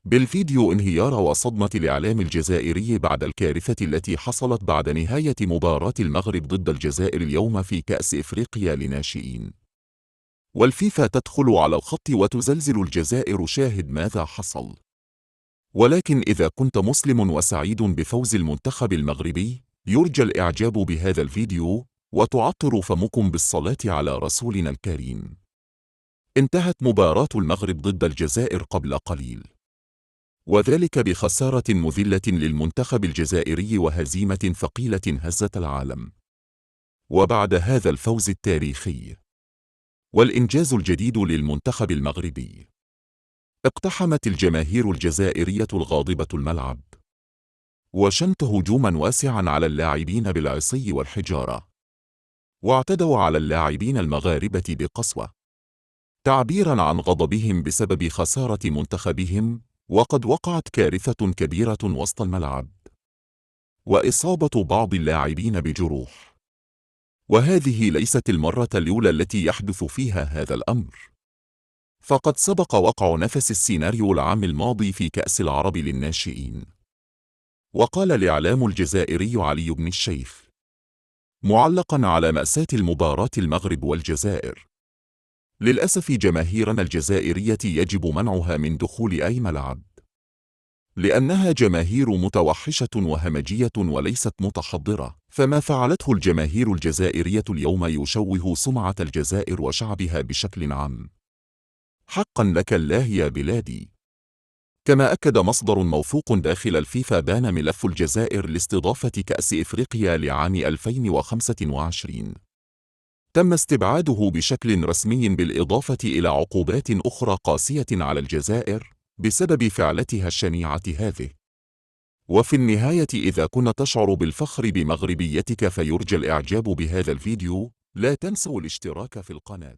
بالفيديو انهيار وصدمة الإعلام الجزائري بعد الكارثة التي حصلت بعد نهاية مباراة المغرب ضد الجزائر اليوم في كأس إفريقيا للناشئين. والفيفا تدخل على الخط وتزلزل الجزائر. شاهد ماذا حصل. ولكن إذا كنت مسلم وسعيد بفوز المنتخب المغربي، يرجى الإعجاب بهذا الفيديو وتعطر فمكم بالصلاة على رسولنا الكريم. انتهت مباراة المغرب ضد الجزائر قبل قليل، وذلك بخسارة مذلة للمنتخب الجزائري وهزيمة ثقيلة هزت العالم. وبعد هذا الفوز التاريخي والإنجاز الجديد للمنتخب المغربي، اقتحمت الجماهير الجزائرية الغاضبة الملعب، وشنت هجوما واسعا على اللاعبين بالعصي والحجارة، واعتدوا على اللاعبين المغاربة بقسوة، تعبيرا عن غضبهم بسبب خسارة منتخبهم. وقد وقعت كارثة كبيرة وسط الملعب، وإصابة بعض اللاعبين بجروح، وهذه ليست المرة الأولى التي يحدث فيها هذا الأمر، فقد سبق وقع نفس السيناريو العام الماضي في كأس العرب للناشئين. وقال الإعلام الجزائري علي بن الشيخ معلقا على مأساة المباراة المغرب والجزائر: للأسف جماهيرنا الجزائرية يجب منعها من دخول أي ملعب، لأنها جماهير متوحشة وهمجية وليست متحضرة. فما فعلته الجماهير الجزائرية اليوم يشوه سمعة الجزائر وشعبها بشكل عام. حقا لك الله يا بلادي. كما أكد مصدر موثوق داخل الفيفا، بان ملف الجزائر لاستضافة كأس إفريقيا لعام 2025 تم استبعاده بشكل رسمي، بالإضافة إلى عقوبات أخرى قاسية على الجزائر بسبب فعلتها الشنيعة هذه. وفي النهاية، إذا كنت تشعر بالفخر بمغربيتك فيرجى الإعجاب بهذا الفيديو. لا تنسوا الاشتراك في القناة.